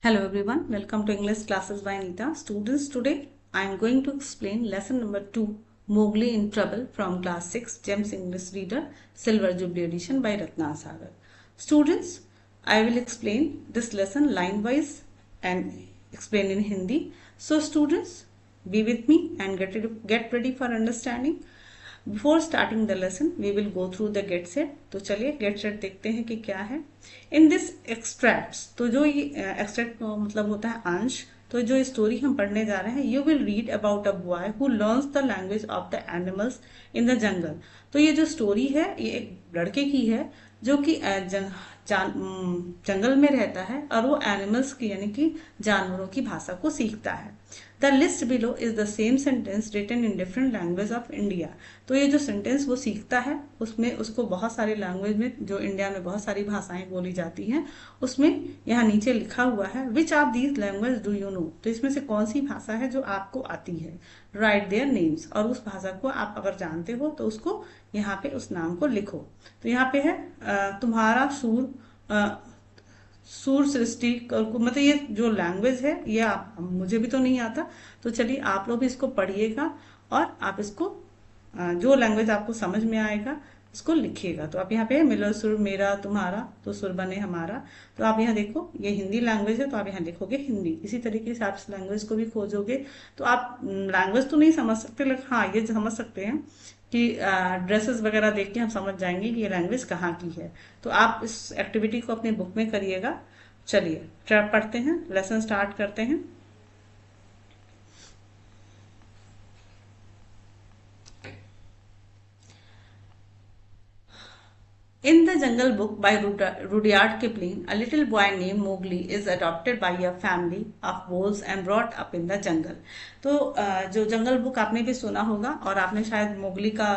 Hello everyone, welcome to English classes by Anita. Students, today I am going to explain lesson number 2, Mowgli in Trouble from class 6, Gems English Reader, Silver Jubilee edition by Ratna Sagar. Students, I will explain this lesson line wise and explain in Hindi. So students, be with me and get ready for understanding. Before starting the lesson we will go through the gate set. तो चलिए get set देखते हैं कि क्या है in this extracts. तो जो ये एक्सट्रैक्ट मतलब होता है अंश. तो जो स्टोरी हम पढ़ने जा रहे हैं, you will read about a boy who learns the language of the animals in the जंगल. तो ये जो स्टोरी है ये एक लड़के की है जो कि जंगल में रहता है और वो एनिमल्स की यानी कि जानवरों की भाषा को सीखता है. The list below is the same sentence written in different language of India. तो ये जो सेंटेंस वो सीखता है उसमें उसको बहुत सारे लैंग्वेज में, जो इंडिया में बहुत सारी भाषाएं बोली जाती हैं, उसमें यहाँ नीचे लिखा हुआ है which of these language do you know. तो इसमें से कौन सी भाषा है जो आपको आती है. Right their names. और उस भाषा को आप अगर जानते हो तो उसको यहाँ पे उस नाम को लिखो. तो यहाँ पे है तुम्हारा सूर सृष्टि. मतलब ये जो लैंग्वेज है ये मुझे भी तो नहीं आता. तो चलिए आप लोग भी इसको पढ़िएगा और आप इसको जो लैंग्वेज आपको समझ में आएगा उसको लिखिएगा. तो आप यहाँ पे मिलो सुर मेरा तुम्हारा, तो सुर बने हमारा. तो आप यहाँ देखो ये हिंदी लैंग्वेज है तो आप यहाँ लिखोगे हिंदी. इसी तरीके से आप इस लैंग्वेज को भी खोजोगे. तो आप लैंग्वेज तो नहीं समझ सकते लेकिन हाँ ये समझ सकते हैं कि ड्रेसेस वगैरह देख के हम समझ जाएंगे कि ये लैंग्वेज कहाँ की है. तो आप इस एक्टिविटी को अपने बुक में करिएगा. चलिए पढ़ते हैं, लेसन स्टार्ट करते हैं. In the Jungle Book by Rudyard Kipling, a little boy named Mowgli is adopted by a family of wolves and brought up in the jungle. तो जो जंगल बुक आपने भी सुना होगा और आपने शायद मोगली का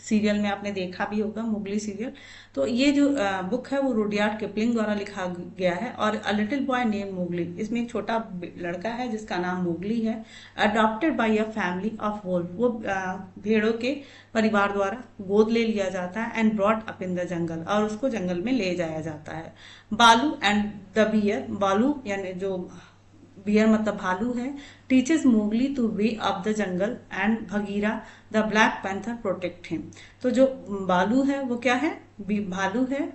सीरियल में आपने देखा भी होगा, मोगली सीरियल. तो ये जो बुक है वो रुडयार्ड किपलिंग द्वारा लिखा गया है. और a little boy name Mowgli, इसमें एक छोटा लड़का है जिसका नाम मोगली है. Adopted by a family of wolf, वो भेड़ों के परिवार द्वारा गोद ले लिया जाता है. And brought up in the jungle, और उसको जंगल में ले जाया जाता है. बालू एंड द बियर, बालू यानी जो बियर मतलब भालू है, teaches Mowgli to way of the jungle and Bagheera the black panther protect him. तो जो बालू है वो क्या है, भालू है,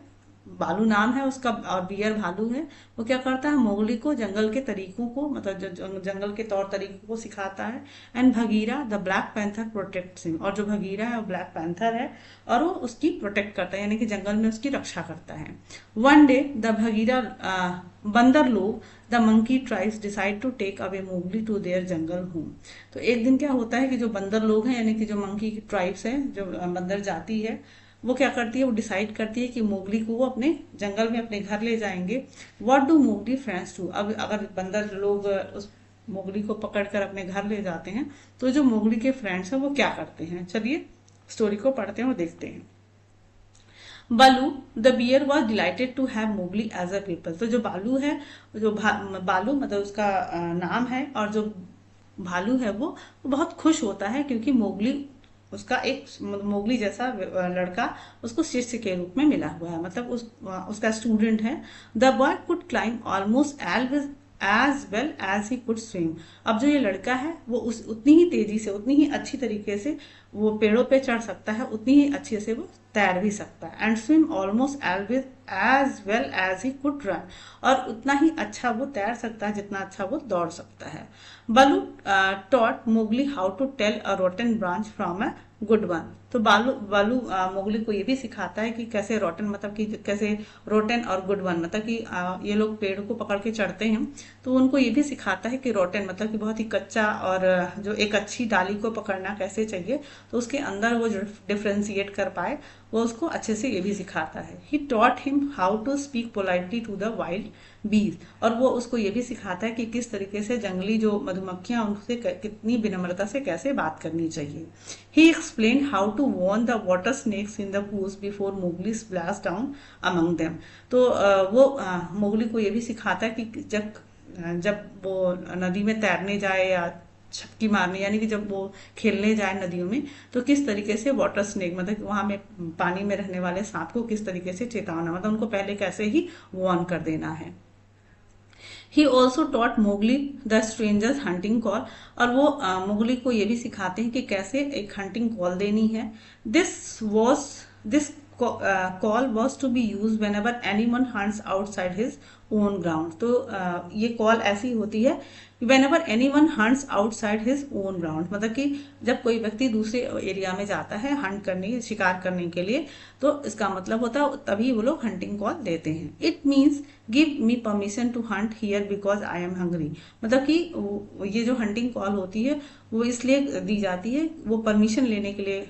बालू नाम है उसका, और बियर भालू है. वो क्या करता है, मोगली को जंगल के तरीकों को, मतलब जो जंगल के तौर तरीकों को सिखाता है. And Bagheera the black panther protects him, और जो भगीरा है वो ब्लैक पैंथर है और वो उसकी प्रोटेक्ट करता है यानी कि जंगल में उसकी रक्षा करता है. वन डे द भगीरा बंदर लोग the monkey tribes decide to take away Mowgli to their jungle home. तो एक दिन क्या होता है कि जो बंदर लोग हैं यानी कि जो मंकी ट्राइब्स हैं, जो बंदर जाति है, वो क्या करती है, वो डिसाइड करती है कि मोगली को वो अपने जंगल में अपने घर ले जाएंगे. What do Mowgli friends do. अब अगर बंदर लोग उस मोगली को पकड़कर अपने घर ले जाते हैं तो जो मोगली के फ्रेंड्स हैं वो क्या करते हैं. चलिए स्टोरी को पढ़ते हैं और देखते हैं. Baloo the bear was delighted to have Mowgli as a pupil. तो जो बालू है, जो बालू मतलब उसका नाम है, और जो भालू है वो बहुत खुश होता है क्योंकि मोगली उसका एक मोगली जैसा लड़का उसको शिष्य के रूप में मिला हुआ है, मतलब उसका स्टूडेंट है. The boy could climb almost as well as he could swim. अब जो ये लड़का है वो उतनी ही तेजी से, उतनी ही अच्छी तरीके से वो पेड़ों पे चढ़ सकता है, उतनी ही अच्छे से वो तैर भी सकता है. And swim almost as well as he could run, और उतना ही अच्छा वो तैर सकता है जितना अच्छा वो दौड़ सकता है. Baloo taught Mowgli how to tell a rotten branch from a good one. तो बालू मोगली को ये भी सिखाता है कि कैसे रोटन मतलब कि कैसे रोटन और गुड वन मतलब कि ये लोग पेड़ को पकड़ के चढ़ते हैं तो उनको ये भी सिखाता है कि रोटन मतलब कि बहुत ही कच्चा, और जो एक अच्छी डाली को पकड़ना कैसे चाहिए तो उसके अंदर वो डिफ्रेंशिएट कर पाए, वो उसको अच्छे से ये भी सिखाता है. He taught him how to speak politely to the wild beasts. और वो उसको ये भी सिखाता है कि किस तरीके से जंगली जो मधुमक्खियां उनसे कितनी विनम्रता से कैसे बात करनी चाहिए. He explain how to warn the water snakes in the pools before Mowgli splash down among them. तो वो मोगली को ये भी सिखाता है कि जब वो नदी में तैरने जाए या छपकी मारने यानी कि जब वो खेलने जाए नदियों में तो किस तरीके से वाटर स्नेक मतलब वहां में पानी में रहने वाले सांप को किस तरीके से चेतावना, मतलब उनको पहले कैसे ही वार्न कर देना है. He also taught Mowgli the strangers hunting call, और वो मोगली को ये भी सिखाते हैं कि कैसे एक हंटिंग कॉल देनी है। This call was to be used whenever anyone hunts outside his own ground. तो ये कॉल ऐसी होती है whenever anyone hunts outside his own ground, मतलब कि जब कोई व्यक्ति दूसरे एरिया में जाता है हंट करने, शिकार करने के लिए, तो इसका मतलब होता है तभी वो लोग हंटिंग कॉल देते हैं। It means give me permission to hunt here because I am hungry, मतलब कि ये जो हंटिंग कॉल होती है वो इसलिए दी जाती है, वो परमिशन लेने के लिए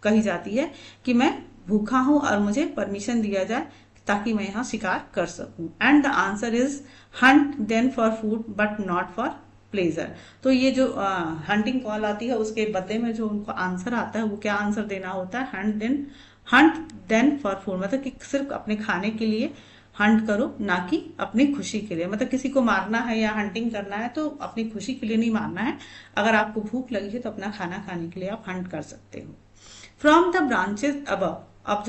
कही जाती है कि मैं भूखा हूं और मुझे परमिशन दिया जाए ताकि मैं यहाँ शिकार कर सकूं। And the answer is hunt then for food but not for pleasure. तो ये जो हंटिंग कॉल आती है उसके बदले में जो उनको आंसर आता है वो क्या आंसर देना होता है, हंट देन फॉर फूड, मतलब कि सिर्फ अपने खाने के लिए हंट करो, ना कि अपनी खुशी के लिए। मतलब किसी को मारना है या हंटिंग करना है तो अपनी खुशी के लिए नहीं मारना है, अगर आपको भूख लगी है तो अपना खाना खाने के लिए आप हंट कर सकते हो। फ्रॉम द ब्रांचेस अबव, अब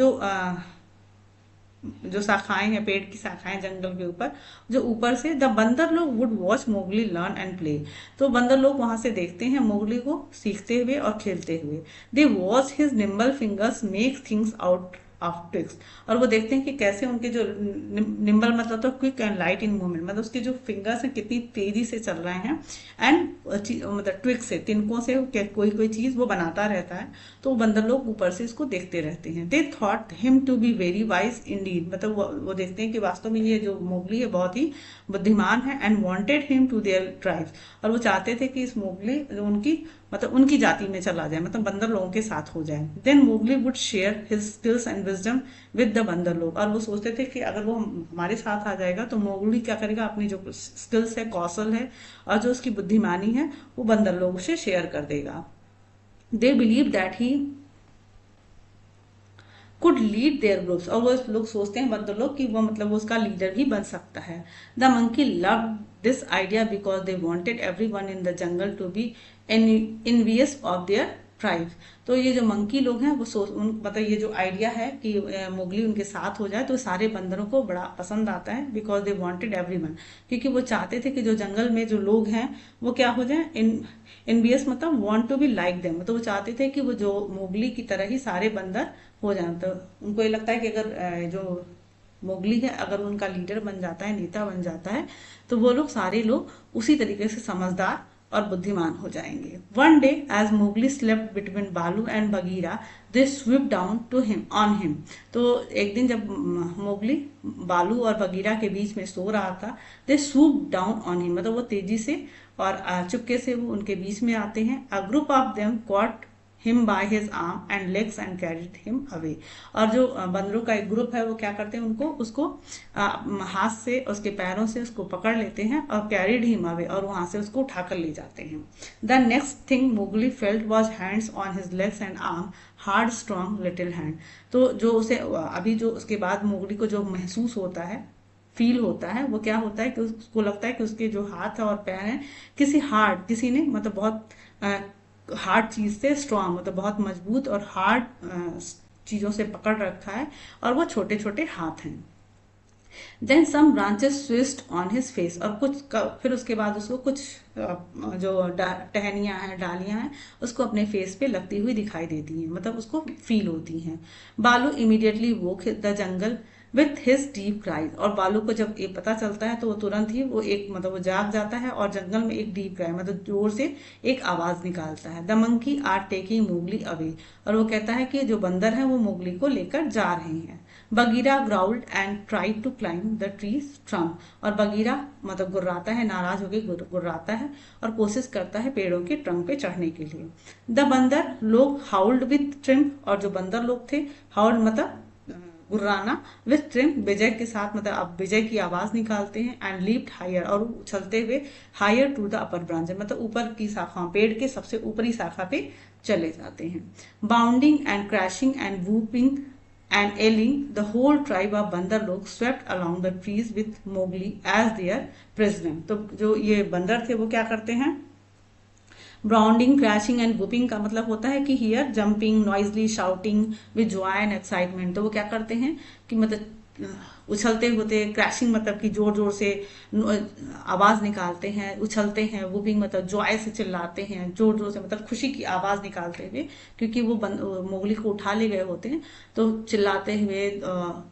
जो शाखाएं हैं, पेड़ की शाखाएं जंगल के ऊपर, जो ऊपर से, द बंदर लोग would watch Mowgli learn and play, तो बंदर लोग वहां से देखते हैं मोगली को सीखते हुए और खेलते हुए। They watch his nimble fingers make things out of twigs, और वो देखते हैं कि कैसे उनके जो निम्बल मतलब तो quick and light in movement, मतलब उसके जो फिंगर्स हैं कितनी तेजी से चल रहे हैं, एंड मतलब ट्विक्स से, तिनकों से कोई कोई चीज वो बनाता रहता है, तो बंदर लोग ऊपर से इसको देखते रहते हैं। They thought him to be very wise indeed, मतलब वो देखते हैं कि वास्तव में ये जो मोगली है बहुत ही बुद्धिमान है, and wanted him to their tribes, और वो चाहते थे कि इस मोगली उनकी मतलब उनकी जाति में चला जाए, मतलब बंदर लोगों के साथ हो जाए। Then Mowgli would share his skills and wisdom with the बंदर लोग, और वो सोचते थे कि अगर वो हमारे साथ आ जाएगा तो मोगली क्या करेगा, अपनी जो स्किल्स है, कौशल है और जो उसकी बुद्धिमानी है वो बंदर लोगों से शेयर कर देगा। They believe that he could lead their groups, और वो लोग सोचते हैं बंदर लोग कि वो मतलब वो उसका लीडर भी बन सकता है। The monkey love this idea because they wanted everyone in the jungle to be envious of their tribe. तो ये जो मंकी लोग हैं वो मतलब ये जो आइडिया है कि मोगली उनके साथ हो जाए तो सारे बंदरों को बड़ा पसंद आता है, बिकॉज दे वांटेड एवरीवन, क्योंकि वो चाहते थे कि जो जंगल में जो लोग हैं वो क्या हो जाए, इनवियस मतलब want to be like them, तो वो चाहते थे कि वो जो मोगली की तरह ही सारे बंदर हो जाए। तो उनको ये लगता है कि अगर जो मोगली है अगर उनका लीडर बन जाता है, नेता बन जाता है, तो वो लोग सारे लोग उसी तरीके से समझदार और बुद्धिमान हो जाएंगे। One day as Mowgli slept between Baloo and Bagheera they swept down to him on him, तो एक दिन जब मोगली बालू और बगीरा के बीच में सो रहा था, दे स्वूप डाउन ऑन हिम, मतलब वो तेजी से और चुपके से वो उनके बीच में आते हैं। A group of them cot him by his arm and legs and carried him away, और जो बंदरों का एक ग्रुप है वो क्या करते हैं, उसको हाथ से, उसके पैरों से उसको पकड़ लेते हैं और कैरिड हिम अवे, और वहां से उसको उठाकर ले जाते हैं। The next thing Mowgli felt was hands on his legs and arm, hard strong little hand, तो जो उसे अभी जो उसके बाद मोगली को जो महसूस होता है, फील होता है, वो क्या होता है कि उसको लगता है कि उसके जो हाथ और पैर हैं किसी ने मतलब बहुत हार्ड चीज से, स्ट्रांग मतलब बहुत मजबूत और हार्ड चीजों से पकड़ रखा है, और वो छोटे छोटे हाथ हैं। Then some branches swished on his face, और फिर उसके बाद उसको कुछ जो टहनियां हैं, डालियां हैं, उसको अपने फेस पे लगती हुई दिखाई देती हैं, मतलब उसको फील होती हैं। बालू immediately woke the jungle with his deep cries, और बालू को जब ये पता चलता है तो वो तुरंत ही वो जाग जाता है और जंगल में एक डीप क्राई मतलब जोर से एक आवाज निकालता है। The monkey are taking Mowgli away, और वो कहता है कि जो बंदर है वो मोगली को लेकर जा रहे हैं। Bagheera growled and tried to climb the tree's trunk, और बगीरा मतलब गुर्राता है, नाराज होकर गुर्राता है और कोशिश करता है पेड़ों के ट्रंक पे चढ़ने के लिए। द बंदर लोग हाउल्ड विथ ट्रिम, और जो बंदर लोग थे, हाउल्ड मतलब गुर्राना, विथ ट्रिम विजय के साथ, मतलब अब विजय की आवाज निकालते हैं। एंड लीप्ड हायर, और उछलते हुए higher to the upper branch, मतलब ऊपर की शाखा, पेड़ के सबसे ऊपरी शाखा पे चले जाते हैं। Bounding and crashing and whooping and ailing, the whole tribe of बंदर लोग swept along the trees with Mowgli as their prisoner। तो जो ये बंदर थे वो क्या करते हैं, बाउंडिंग, क्रैशिंग एंड वुपिंग का मतलब होता है कि here jumping, Noisli, shouting with Joy and excitement, तो वो क्या करते हैं कि मतलब उछलते होते, क्रैशिंग मतलब कि जोर जोर से आवाज निकालते हैं, उछलते हैं, वूपिंग मतलब जॉय से चिल्लाते हैं, जोर जोर से मतलब खुशी की आवाज निकालते हुए, क्योंकि वो मोगली को उठा ले गए होते हैं, तो चिल्लाते हुए,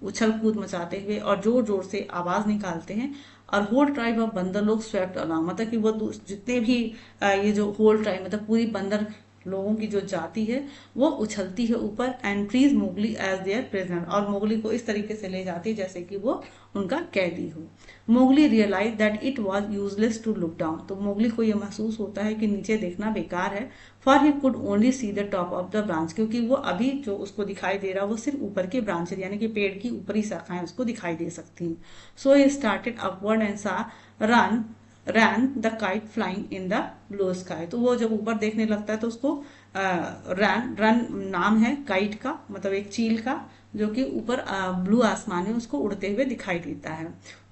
उछल कूद मचाते हुए और जोर जोर से आवाज निकालते हैं। और होल ट्राइब ऑफ बंदर लोग स्वेप्ट अलॉन्ग, मतलब कि वो जितने भी ये जो होल ट्राइब मतलब पूरी बंदर लोगों की जो जाति है वो उछलती है ऊपर, and treats Mowgli as their prisoner, और मोगली को इस तरीके से ले जाती है जैसे कि वो उनका कैदी हो। Mowgli realise that it was useless to look down, तो मोगली को यह महसूस होता है कि नीचे देखना बेकार है। For he could only see the top of the branch, क्योंकि वो अभी जो उसको दिखाई दे रहा वो सिर्फ ऊपर के ब्रांचेज यानी कि पेड़ की ऊपरी शाखाएं उसको दिखाई दे सकती हैं। सो ही स्टार्टेड अपवर्ड एंड सा run rain the kite flying in the blue sky, तो वो जब ऊपर देखने लगता है तो उसको रन रन नाम है काइट का, मतलब एक चील का, जो कि ऊपर ब्लू आसमान में उसको उड़ते हुए दिखाई देता है।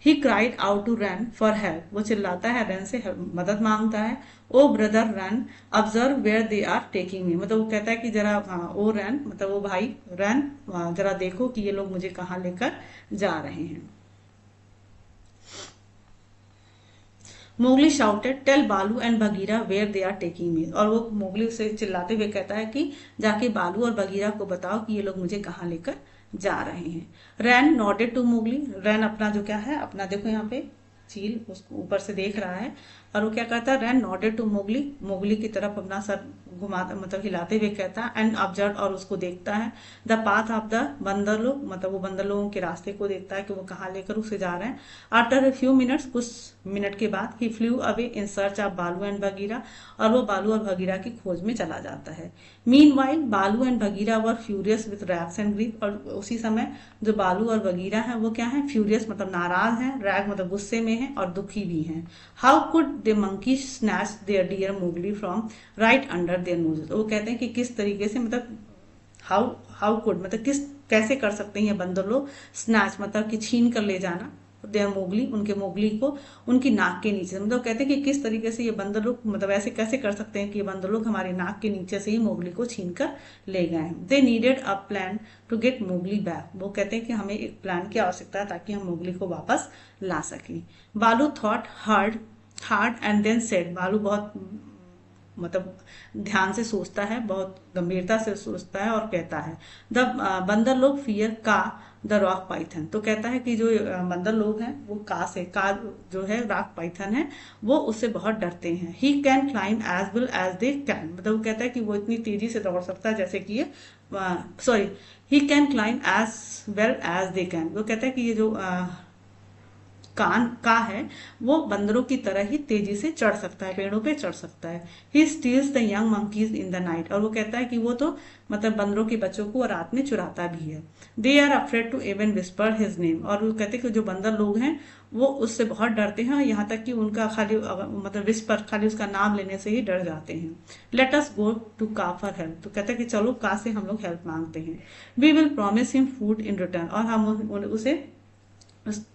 He cried out to Rann for help, वो चिल्लाता है, रन से मदद मांगता है। O brother Rann observe where they are taking me, मतलब वो कहता है कि जरा ओ रन मतलब वो भाई रन, जरा देखो कि ये लोग मुझे कहाँ लेकर जा रहे हैं। Mowgli shouted tell Baloo and Bagheera where they are taking me, और वो मोगली उसे चिल्लाते हुए कहता है कि जाके बालू और बगीरा को बताओ कि ये लोग मुझे कहाँ लेकर जा रहे हैं। रैन नॉटेड टू मोगली, रैन अपना जो क्या है अपना देखो यहाँ पे चील उसको ऊपर से देख रहा है, और वो क्या करता है, रैन नॉटेड टू मोगली, मोगली की तरफ अपना सर घुमा मतलब हिलाते हुए कहता है, एंड ऑब्जर्व और उसको देखता है, द पाथ ऑफ द बंदर लोग, मतलब वो बंदर लोगों के रास्ते को देखता है कि वो कहाँ लेकर उसे जा रहे हैं। आफ्टर अ फ्यू मिनट्स, कुछ मिनट के बाद, he flew away in search of Baloo and Bagheera, और वो बालू और बगीरा की खोज में चला जाता है। मीनवाइल बालू and Bagheera were furious with rags and grief, और उसी समय जो बालू और बगीरा है वो क्या है, फ्यूरियस मतलब नाराज है, रैग मतलब गुस्से में है और दुखी भी हैं। How could the monkey snatch their dear Mowgli from right under their nose, वो कहते हैं कि किस तरीके से मतलब हाउ हाउ कुड मतलब किस कैसे कर सकते हैं ये बंदर लोग, स्नैच मतलब कि छीन कर ले जाना, देयर मोगली उनके मोगली को उनकी नाक के नीचे, मतलब कहते हैं कि किस तरीके से ये बंदर लोग मतलब ऐसे कैसे कर सकते हैं कि ये बंदर लोग हमारे नाक के नीचे से ही मोगली को छीन कर ले गए हैं। They needed a plan to get Mowgli back, वो कहते हैं कि हमें एक प्लान की आवश्यकता है ताकि हम मोगली को वापस ला सकें। Baloo thought hard hard and then said, Baloo बहुत मतलब ध्यान से सोचता है, बहुत गंभीरता से सोचता है और कहता है, द बंदर लोग फियर का द रॉक पाइथन, तो कहता है कि जो बंदर लोग हैं वो का जो है रॉक पाइथन है वो उससे बहुत डरते हैं। He can climb as well as they can, मतलब वो कहता है कि वो इतनी तेजी से दौड़ सकता है जैसे कि ये sorry he can climb as well as they can, वो कहता है कि ये जो कान का है वो बंदरों की तरह ही तेजी से चढ़ सकता है, पेड़ों पे चढ़ सकता है। He steals the young monkeys in the night, और वो कहता है कि वो तो मतलब बंदरों के बच्चों को रात में चुराता भी है। They are afraid to even whisper his name, और वो कहते हैं कि जो बंदर लोग हैं वो उससे बहुत डरते हैं, यहाँ तक कि उनका खाली मतलब विस्पर खाली उसका नाम लेने से ही डर जाते हैं। लेट अस गो टू का फॉर हेल्प, तो कहता है कि चलो का से हम लोग हेल्प मांगते हैं। We will promise him food in return, और हम उसे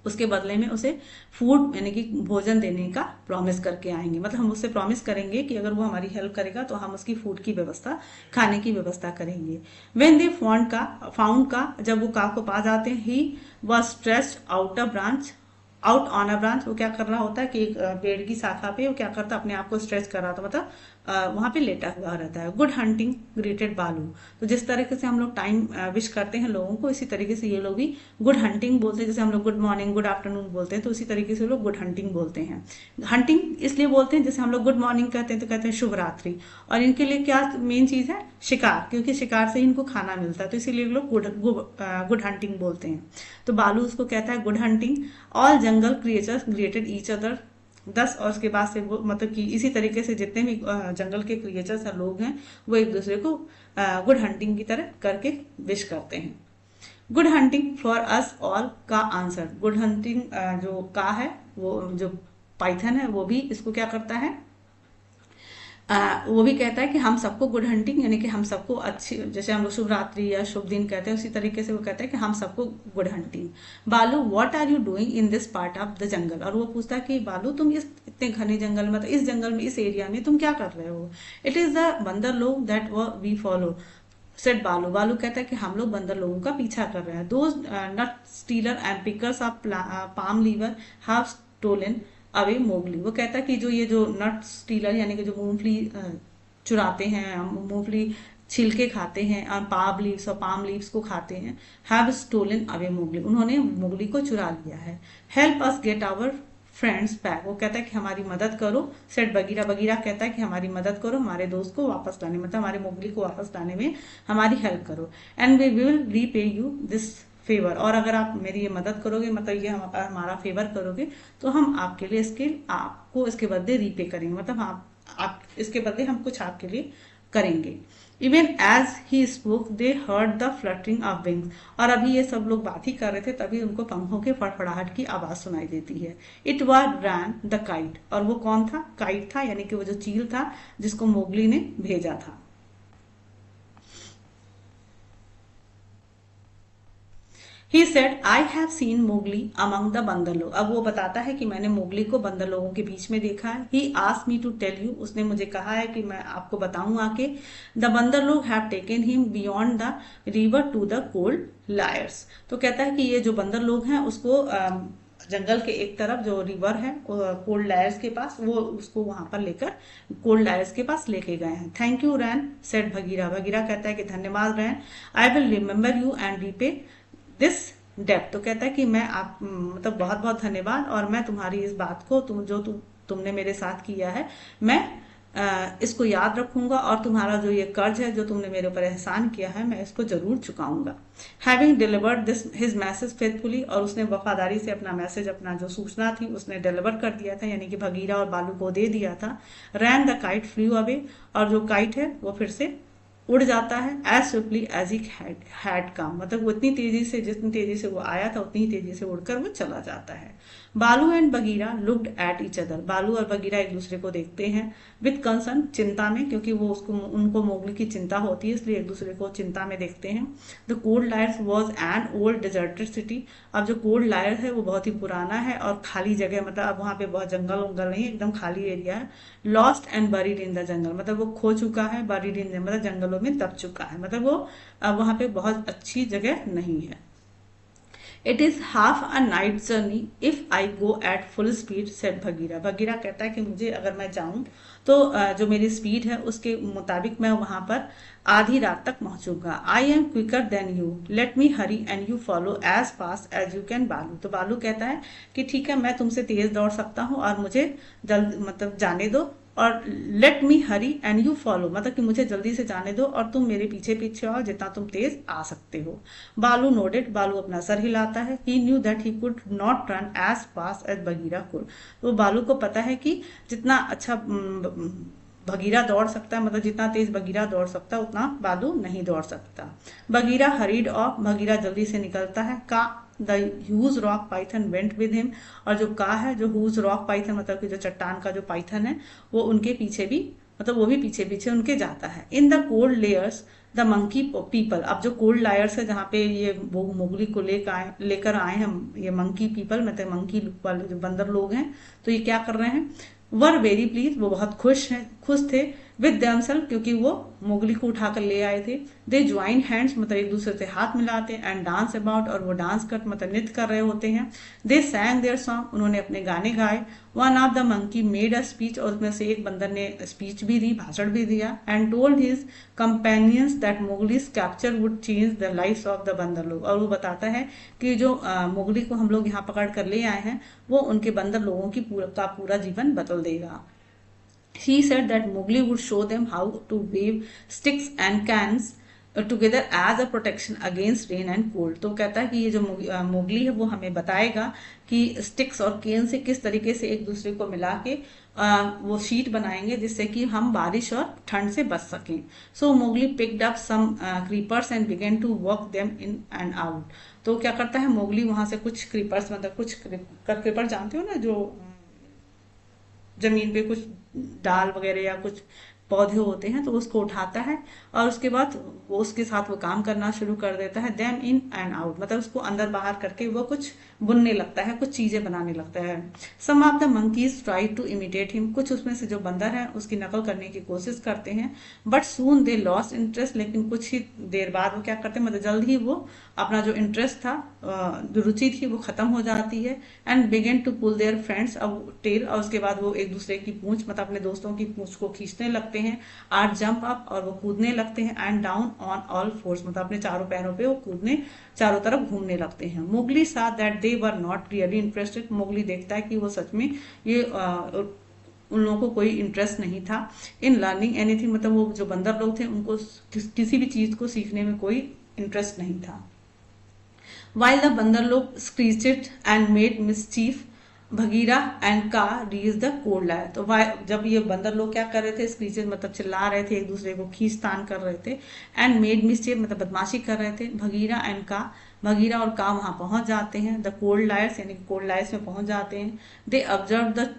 उसके बदले में उसे फूड यानी कि भोजन देने का प्रॉमिस करके आएंगे, मतलब हम उससे प्रॉमिस करेंगे कि अगर वो हमारी हेल्प करेगा तो हम उसकी फूड की व्यवस्था खाने की व्यवस्था करेंगे। वेन दे फाउंड का जब वो का को पा जाते हैं, he was stressed out on a branch, वो क्या कर रहा होता है कि एक पेड़ की शाखा पे वो क्या करता है अपने आप को स्ट्रेच कर रहा था, मतलब वहां पे लेटा हुआ रहता है। गुड हंटिंग ग्रेटेड बालू, तो जिस तरीके से हम लोग टाइम विश करते हैं लोगों को, इसी तरीके से ये लोग भी गुड हंटिंग बोलते हैं, जैसे हम लोग गुड मॉर्निंग गुड आफ्टरनून बोलते हैं तो उसी तरीके से लोग गुड हंटिंग बोलते हैं। हंटिंग इसलिए बोलते हैं, जैसे हम लोग गुड मॉर्निंग कहते हैं तो कहते हैं शुभ रात्रि, और इनके लिए क्या मेन चीज है, शिकार, क्योंकि शिकार से ही इनको खाना मिलता है तो इसीलिए लोग गुड हंटिंग बोलते हैं। तो बालू उसको कहता है गुड हंटिंग। ऑल जंगल क्रिएचर्स ग्रेटेड ईच अदर, 10 और उसके बाद से वो मतलब कि इसी तरीके से जितने भी जंगल के क्रिएचर्स और लोग हैं वो एक दूसरे को गुड हंटिंग की तरह करके विश करते हैं। Good hunting for us all का आंसर, गुड हंटिंग जो का है वो जो पाइथन है वो भी इसको क्या करता है, वो भी कहता है कि हम सबको गुड हंटिंग यानी कि हम सबको अच्छी, जैसे हम लोग शुभ रात्रि या शुभ दिन कहते हैं उसी तरीके से वो कहता है कि हम सबको good hunting. Baloo what are you doing in this part of the jungle, और वो पूछता है कि बालू तुम इस इतने घने जंगल में, इस जंगल में, इस एरिया में तुम क्या कर रहे हो। इट इज द बंदर लोग दैट वी फॉलो सेड बालू। बालू कहता है कि हम लोग बंदर लोगों का पीछा कर रहे हैं। Those nut stealer and pickers of palm leaves have stolen away Mowgli. वो कहता है कि जो ये जो नट स्टीलर यानी कि जो मूंगफली चुराते हैं, मूंगफली छिलके खाते हैं और पाम लीव्स को खाते हैं, हैव स्टोलन अवे मोगली, उन्होंने मोगली को चुरा लिया है। Help us get our friends back. वो कहता है कि हमारी मदद करो। Set Bagheera. बगीरा कहता है कि हमारी मदद करो, हमारे दोस्त को वापस लाने, मतलब हमारे मोगली को वापस लाने में हमारी हेल्प करो। And we will repay you this favour. और अगर आप मेरी ये मदद करोगे, मतलब ये हमारा फेवर करोगे, तो हम आपके लिए आपको इसके बदले रीपे करेंगे, मतलब आप इसके बदले हम कुछ आपके लिए करेंगे। Even as he spoke they heard the fluttering of wings. और अभी ये सब लोग बात ही कर रहे थे, तभी उनको पंखों के फड़फड़ाहट की आवाज सुनाई देती है। It was rain the kite. और वो कौन था? काइट था, यानी कि वो जो चील था जिसको मोगली ने भेजा था। He said, I have seen Mowgli among the बंदर लोग। अब वो बताता है कि मैंने मोगली को बंदर लोगों के बीच में देखा है। He asked me to tell you, उसने मुझे कहा है कि मैं आपको बताऊं आके। The बंदर लोग have taken him beyond the river to the cold liars। तो कहता है कि ये जो बंदर लोग हैं उसको जंगल के एक तरफ जो रिवर है कोल्ड लायर्स के पास, वो उसको वहां पर लेकर कोल्ड लायर्स के पास लेके गए हैं। Thank you Rann, said Bagheera. Bagheera कहता है कि धन्यवाद Rann. I will remember you and repay this डेप्थ। तो कहता है कि मैं आप मतलब बहुत बहुत धन्यवाद, और मैं तुम्हारी इस बात को तुमने मेरे साथ किया है, मैं इसको याद रखूंगा, और तुम्हारा जो ये कर्ज है, जो तुमने मेरे ऊपर एहसान किया है, मैं इसको जरूर चुकाऊंगा। Having delivered this his message faithfully. और उसने वफादारी से अपना मैसेज, अपना जो सूचना थी, उसने डिलीवर कर दिया था, यानी कि भगीरा और बालू को दे दिया था। रैन द काइट फ्लू अवे। और जो काइट है वो फिर से उड़ जाता है। As swiftly as he had come. मतलब वो इतनी तेजी से, जितनी तेजी से वो आया था उतनी ही तेजी से उड़कर वो चला जाता है। बालू and Bagheera looked at each other. बालू और बगीरा एक दूसरे को देखते हैं विद कंसर्न, चिंता में, क्योंकि वो उनको मोगली की चिंता होती है, इसलिए एक दूसरे को चिंता में देखते हैं। The cold lawyers was an old deserted city. अब जो कोल्ड लायर है वो बहुत ही पुराना है और खाली जगह, मतलब अब वहां पे बहुत जंगल वंगल नहीं, एकदम खाली एरिया है। Lost and buried in the जंगल, मतलब वो खो चुका है, बरीड इन मतलब जंगलों में दब चुका है, मतलब वो अब वहां पे बहुत अच्छी जगह नहीं है। It is half a night journey if I go at full speed, said Bagheera. Bagheera कहता है कि मुझे अगर मैं जाऊं तो जो मेरी स्पीड है उसके मुताबिक मैं वहां पर आधी रात तक पहुंचूंगा। I am quicker than you, let me hurry and you follow as fast as you can Baloo. तो बालू कहता है कि ठीक है, मैं तुमसे तेज दौड़ सकता हूँ और मुझे जल्द मतलब जाने दो, और late me hurry and you follow, मतलब कि मुझे जल्दी से जाने दो और तुम मेरे पीछे पीछे आओ जितना तुम तेज आ सकते हो। बालू नोडेड। बालू अपना सर हिलाता है। He knew that he could not run as fast as Bagheera could. तो बालू को पता है कि जितना अच्छा बगीरा दौड़ सकता है, मतलब जितना तेज बगीरा दौड़ सकता है उतना बालू नहीं दौड़ सकता। Bagheera hurried of. बगीरा जल्दी से निकलता है। का the huge rock Python went with him. और जो का है, जो ह्यूज रॉक पाइथन मतलब कि जो चट्टान का जो पाइथन है, वो उनके पीछे भी, मतलब वो भी पीछे पीछे उनके जाता है। In the cold layers the monkey people. अब जो कोल्ड लायर्स है जहाँ पे ये मोगली को लेकर आए हैं ये मंकी पीपल, मतलब मंकी वाले जो बंदर लोग हैं, तो ये क्या कर रहे हैं? वर वेरी प्लीज, वो बहुत खुश थे विद देमसेल्फ, क्योंकि वो मोगली को उठाकर ले आए थे। दे ज्वाइन हैंड्स, मतलब एक दूसरे से हाथ मिलाते हैं। एंड डांस अबाउट, और वो डांस कर मतलब नृत्य कर रहे होते हैं। दे सैंग देयर सॉन्ग, उन्होंने अपने गाने गाए। One of the monkey made a speech, और उसमें से एक बंदर ने स्पीच भी दी, भाषण भी दिया। And told his companions that Mowgli's capture would change the life of the बंदर लोग। और वो बताता है कि जो मोगली को हम लोग यहाँ पकड़ कर ले आए हैं, वो उनके बंदर लोगों की पूरा जीवन बदल देगा। He said that Mowgli would show them how to wave sticks and cans together as a protection against rain and cold। तो कहता है कि ये जो मोगली है वो हमें बताएगा कि स्टिक्स और केन से किस तरीके से एक दूसरे को मिला के वो शीट बनाएंगे जिससे कि हम बारिश और ठंड से बच सकें। So Mowgli picked up some creepers and begin to work them in and out. तो क्या करता है मोगली, वहां से कुछ क्रीपर्स, मतलब कुछ क्रीपर जानते हो ना, जो जमीन पे कुछ डाल वगैरह या कुछ पौधे होते हैं तो उसको उठाता है और उसके बाद वो उसके साथ वो काम करना शुरू कर देता है। देन इन एंड आउट, मतलब उसको अंदर बाहर करके वो कुछ बुनने लगता है, कुछ चीजें बनाने लगता है। Some of the monkeys try to imitate him, कुछ उसमें से जो बंदर हैं उसकी नकल करने की कोशिश करते हैं। But soon they lost interest, लेकिन कुछ ही देर बाद वो क्या करते हैं, मतलब जल्द ही वो अपना जो इंटरेस्ट था, जो रुचि थी, वो खत्म हो जाती है। And begin to pull their friends up tail, और उसके बाद वो एक दूसरे की पूंछ, मतलब अपने दोस्तों की पूंछ को खींचने लगते हैं। आर जंप अप, और वो कूदने लगते हैं। And down on all force, मतलब अपने चारों पैरों पे वो कूदने, चारों तरफ घूमने लगते हैं। मोगली सा that they were not really interested, Mowgli देखता है कि वो सच में ये उन लोगों को कोई इंटरेस्ट नहीं था इन लर्निंग एनीथिंग, मतलब वो जो बंदर लोग थे उनको किसी भी चीज को सीखने में कोई इंटरेस्ट नहीं था। While the बंदर लोग screeched and made mischief, Bagheera and Kaa reached the code लाया। तो जब ये बंदर लोग क्या कर रहे थे, स्क्रीचेज मतलब चिल्ला रहे थे, एक दूसरे को खींचतान कर रहे थे। एंड मेड मिस्चिफ मतलब बदमाशी कर रहे थे। भगीरा एंड का, भगीरा और का वहां पहुंच जाते हैं। द कोल्ड लायर्स यानी कोल्ड लायर्स में पहुंच जाते हैं। They observe the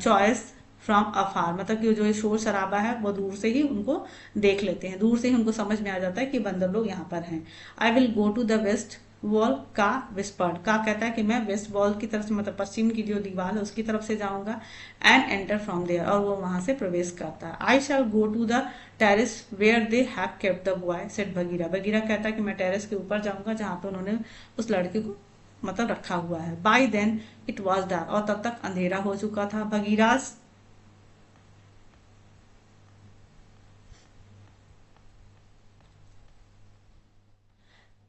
choice from afar, मतलब कि जो ये शोर शराबा है वो दूर से ही उनको देख लेते हैं, दूर से ही उनको समझ में आ जाता है कि बंदर लोग यहाँ पर हैं। I will go to the west wall, Kaa whispered, Kaa कहता है कि मैं वेस्ट वॉल की तरफ से, मतलब पश्चिम की जो दीवार है उसकी तरफ से जाऊंगा। एंड एंटर फ्रॉम देयर, और वो वहां से प्रवेश करता है। I shall go to the terrace where they have kept the boy, said Bagheera, Bagheera कहता है कि मैं टेरिस के ऊपर जाऊंगा जहां पे उन्होंने उस लड़के को मतलब रखा हुआ है। By then it was dark, और तब तक अंधेरा हो चुका था। Bagheera's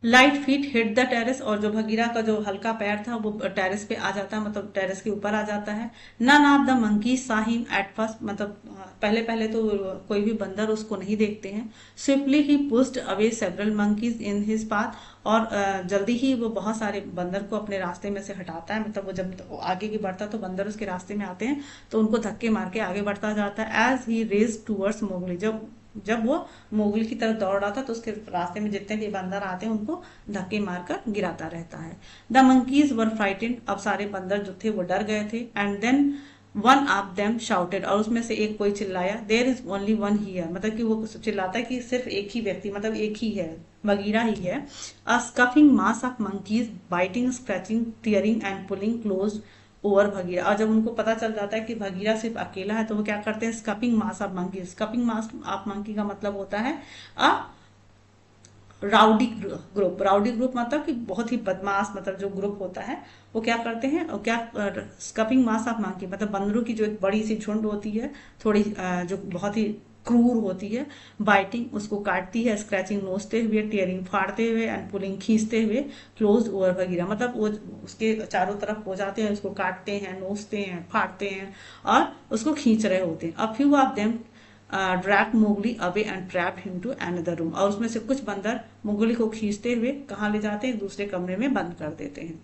light feet hit the terrace, और जो भगीरा का जो हल्का पैर था वो टेरेस पे आ जाता है, मतलब टेरेस के ऊपर आ जाता है। None of the monkey saw him at first, मतलब पहले पहले तो कोई भी बंदर उसको नहीं देखते हैं। Swiftly he pushed away several monkeys in his path, और जल्दी ही वो बहुत सारे बंदर को अपने रास्ते में से हटाता है, मतलब वो जब आगे की बढ़ता तो बंदर उसके रास्ते में आते हैं तो उनको धक्के मार के आगे बढ़ता जाता है। As he raced towards Mowgli, जब जब वो मोगली की तरफ दौड़ रहा था तो उसके रास्ते में जितने भी बंदर आते हैं उनको धक्के मारकर गिराता रहता है। द मंकीज वर फ्राइटेंड, अब सारे बंदर जो थे वो डर गए थे। And then one of them shouted, और उसमें से एक कोई चिल्लाया, there is only one here, मतलब कि वो चिल्लाता है कि सिर्फ एक ही व्यक्ति, मतलब एक ही है, बगीरा ही है। A scuffling mass of monkeys biting scratching tearing and pulling close over Bagheera, और जब उनको पता चल जाता है कि भगीरा सिर्फ अकेला है तो वो क्या करते हैं, scuffling mass of monkey, scuffling mass of monkey का मतलब होता है a rowdy group. Rowdy group मतलब कि बहुत ही बदमाश, मतलब जो ग्रुप होता है वो क्या करते हैं, और क्या स्कपिंग मास ऑफ मंकी मतलब बंदरों की जो एक बड़ी सी झुंड होती है, थोड़ी जो बहुत ही क्रूर होती है। बाइटिंग उसको काटती है, स्क्रैचिंग नोचते हुए, टीयरिंग फाड़ते हुए, एंड पुलिंग खींचते हुए, क्लोज ओवर भगीरा, मतलब वो उसके चारों तरफ हो जाते हैं, उसको काटते हैं, नोचते हैं, फाड़ते हैं और उसको खींच रहे होते हैं। A few of them drag Mowgli away and trap him to another room, और उसमें से कुछ बंदर मोगली को खींचते हुए कहाँ ले जाते हैं, दूसरे कमरे में बंद कर देते हैं।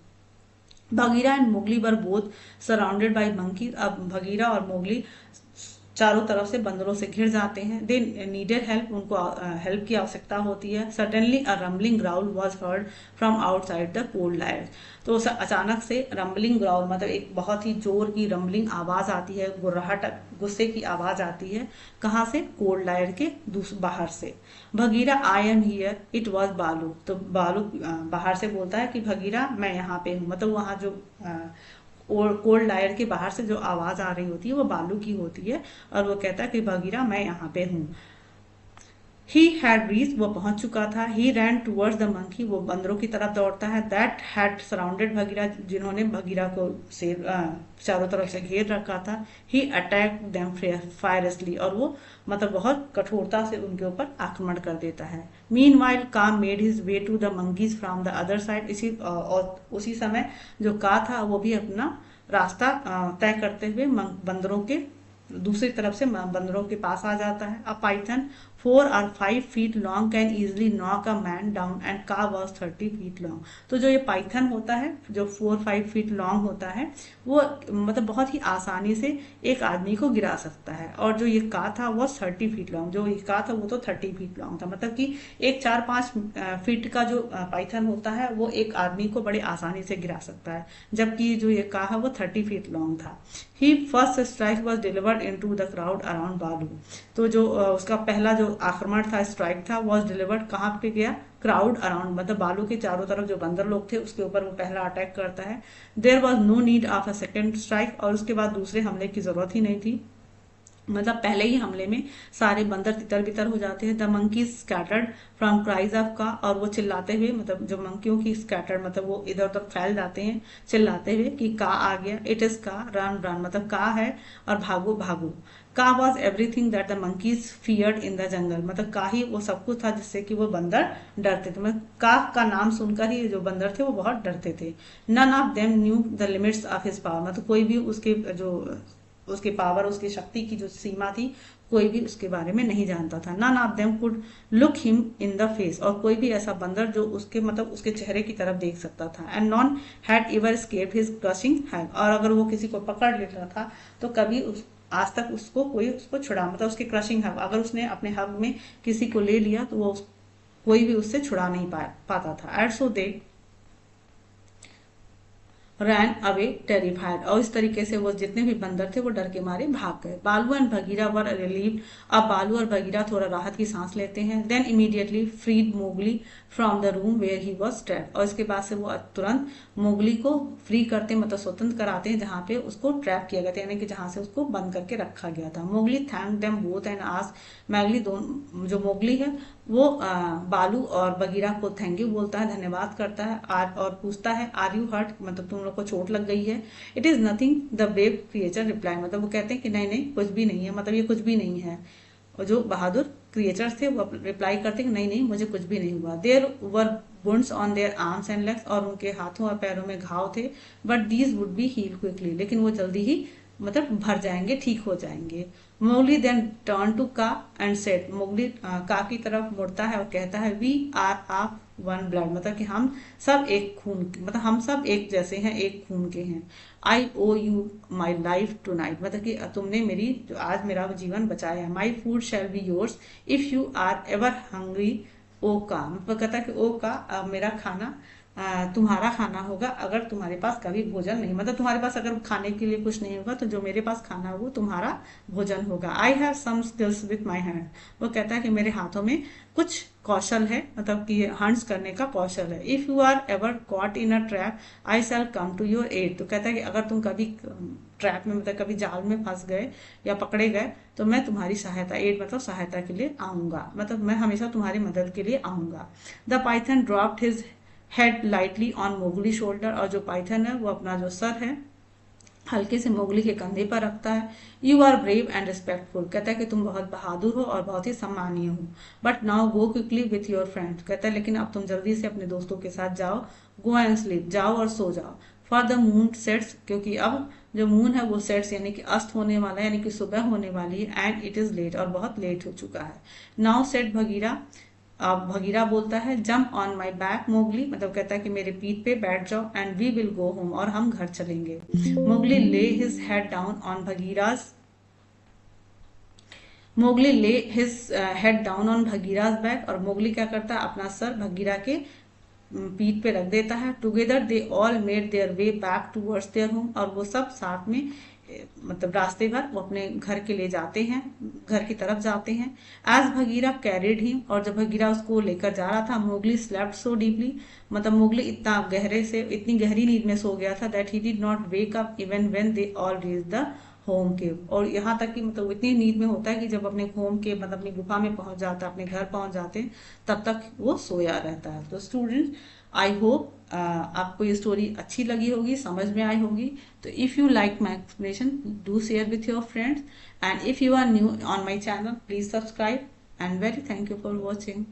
Bagheera and Mowgli were both surrounded by monkey, अब भगीरा और मोगली चारों तरफ से बंदरों से घिर जाते हैं। दे नीडेड हेल्प, उनको हेल्प की आवश्यकता होती है। Suddenly a rumbling growl was heard from outside the cold lair, तो अचानक से रम्बलिंग ग्राउल मतलब एक बहुत ही जोर की रम्बलिंग आवाज आती है, गुर्राहट गुस्से की आवाज आती है। कहाँ से, कोल्ड लायर के बाहर से। Bagheera I am here, it was Baloo, तो बालू बाहर से बोलता है कि भगीरा मैं यहाँ पे हूँ, मतलब वहाँ जो और कोल्ड लायर के बाहर से जो आवाज आ रही होती है वो बालू की होती है, और वो कहता है कि भगीरा मैं यहाँ पे हूँ। ही हैड रीच, वो पहुंच चुका था। ही रैन टूवर्ड्स द मंकी, वो बंदरों की तरफ दौड़ता है। दैट हैड सराउंडेड भगीरा, जिन्होंने भगीरा को से चारों तरफ से घेर रखा था। ही अटैक देम फायरसली, और वो मतलब बहुत कठोरता से उनके ऊपर आक्रमण कर देता है। Meanwhile Kaa made his way to the monkeys from the other side, इसी और उसी समय जो का था वो भी अपना रास्ता तय करते हुए बंदरों के दूसरी तरफ से बंदरों के पास आ जाता है। अ Python 4 or 5 feet long can easily knock a man down and का was 30 feet long। तो जो ये पाइथन होता है जो 4-5 फीट लॉन्ग होता है वो मतलब बहुत ही आसानी से एक आदमी को गिरा सकता है। और जो ये का था वो 30 फीट लॉन्ग, जो ये का था वो तो 30 फीट लॉन्ग था, मतलब कि एक 4-5 फीट का जो पाइथन होता है वो एक आदमी को बड़े आसानी से गिरा सकता है, जबकि जो ये का है वो 30 फीट लॉन्ग था। He first strike was delivered into the crowd around Baloo. तो जो उसका पहला जो आक्रमण था, स्ट्राइक था, वॉज डिलीवर्ड कहाँ पे गया? क्राउड अराउंड, मतलब बालू के चारों तरफ जो बंदर लोग थे उसके ऊपर वो पहला अटैक करता है। There was no need of a second strike, और उसके बाद दूसरे हमले की जरूरत ही नहीं थी, मतलब पहले ही हमले में सारे बंदर तितर बितर हो जाते हैं। The monkey scattered from cries of का, और वो चिल्लाते हुए, मतलब जो मंकियों की स्कैटर्ड मतलब वो इधर उधर फैल जाते हैं चिल्लाते हुए कि का आ गया। इट इज का, रन रन, मतलब का है और भागो भागो। का was everything that the monkeys feared in the जंगल, मतलब का ही वो सब कुछ था जिससे कि वो बंदर डरते थे। मतलब का नाम सुनकर ही जो बंदर थे वो बहुत डरते थे। None of them knew the limits of his power, मतलब कोई भी उसके पावर, उसकी शक्ति की जो सीमा थी, कोई भी उसके बारे में नहीं जानता था। None of them could look him in the face, और कोई भी ऐसा बंदर जो उसके मतलब उसके चेहरे की तरफ देख सकता था। And none had ever escaped his crushing hug, और अगर वो किसी को पकड़ लेता था तो कभी आज तक उसको छुड़ा, मतलब उसके क्रशिंग हग, अगर उसने अपने हग में किसी को ले लिया तो वो कोई भी उससे छुड़ा नहीं पाता था। And so they ran away terrified, और इस तरीके से वो जितने भी बंदर थे वो डर के मारे भाग गए। बालू एंड बगीरा वर रिलीव्ड, अब बालू और बगीरा थोड़ा राहत की सांस लेते हैं। Then immediately freed Mowgli from the room where he was trap, और इसके बाद से वो तुरंत मोगली को फ्री करते, मतलब स्वतंत्र कराते हैं जहाँ पे उसको ट्रैप किया गया था, यानी कि जहाँ से उसको बंद करके रखा गया था। Mowgli thank them both and asked, Mowgli दोनों जो मोगली है वो बालू और बगीरा को थैंक यू बोलता है, धन्यवाद करता है, और पूछता है आर यू हर्ट, मतलब तुम लोग को चोट लग गई है? It is nothing the brave creature reply, मतलब वो कहते हैं कि नहीं नहीं कुछ भी नहीं है, मतलब ये कुछ भी नहीं है। और जो बहादुर क्रिएचर्स थे वो रिप्लाई करते हैं कि नहीं नहीं मुझे कुछ भी नहीं हुआ। There were wounds on their arms and legs, और उनके हाथों और पैरों में घाव थे। But these would be heal quickly, लेकिन वो जल्दी ही मतलब भर जाएंगे, ठीक हो जाएंगे। Mowgli then turn to Kaa and said, Mowgli Kaa की तरफ मुड़ता है और कहता है we are of one blood, मतलब कि हम सब एक खून, मतलब हम सब एक जैसे हैं, एक खून के हैं। I owe you my life tonight, मतलब कि तुमने मेरी जो आज मेरा जीवन बचाया है। My food shall be yours if you are ever hungry O Kaa, मतलब कहता है कि ओ का मेरा खाना तुम्हारा खाना होगा अगर तुम्हारे पास कभी भोजन नहीं, मतलब तुम्हारे पास अगर खाने के लिए कुछ नहीं होगा तो जो मेरे पास खाना होगा तुम्हारा भोजन होगा। I have some skills with my hand, वो कहता है कि मेरे हाथों में कुछ कौशल है, मतलब कि हंट्स करने का कौशल है। If you are ever caught in a trap I shall come to your aid, तो कहता है कि अगर तुम कभी ट्रैप में मतलब कभी जाल में फंस गए या पकड़े गए तो मैं तुम्हारी सहायता, एड मतलब सहायता के लिए आऊंगा, मतलब मैं हमेशा तुम्हारी मदद के लिए आऊंगा। The Python dropped his head lightly on Mowgli shoulder, और जो पाइथन है वो अपना जो सर है हल्के से मोगली के कंधे पर रखता है। You are brave and respectful, कहता है कि तुम बहुत बहादुर हो और बहुत ही सम्मानीय हो। But now go quickly with your friends, कहता है लेकिन अब तुम जल्दी से अपने दोस्तों के साथ जाओ। गो एंड स्लीप, जाओ और सो जाओ। फॉर द मून सेट्स, क्योंकि अब जो मून है वो सेट्स यानी कि अस्त होने वाला है, यानी कि सुबह होने वाली है। एंड इट इज लेट, और बहुत लेट हो चुका है। नाउ सेट भगीरा, अब भगीरा बोलता है jump on my back Mowgli, मतलब कहता है कि मेरे पीठ पे बैठ जाओ। And we will go home, और हम घर चलेंगे। Mowgli lay his head down on Bagheera's, Mowgli lay his head down on Bagheera's back, और मोगली क्या करता है अपना सर भगीरा के पीठ पे रख देता है। Together they all made their way back towards their home, और वो सब साथ में मतलब रास्ते भर वो अपने घर के लिए जाते हैं, घर की तरफ जाते हैं। एज भगीरा कैरिड हिम, और जब भगीरा उसको लेकर जा रहा था, मोगली स्लेप्ट सो डीपली, मतलब मोगली इतनी गहरी नींद में सो गया था that he did not wake up even when they all reach the home के, और यहाँ तक कि मतलब इतनी नींद में होता है कि जब अपने होम के मतलब अपनी गुफा में पहुंच जाता है, अपने घर पहुंच जाते हैं, तब तक वो सोया रहता है। तो स्टूडेंट्स आई होप आपको ये स्टोरी अच्छी लगी होगी, समझ में आई होगी। तो if you like my explanation do share with your friends, and if you are new on my channel please subscribe, and very thank you for watching.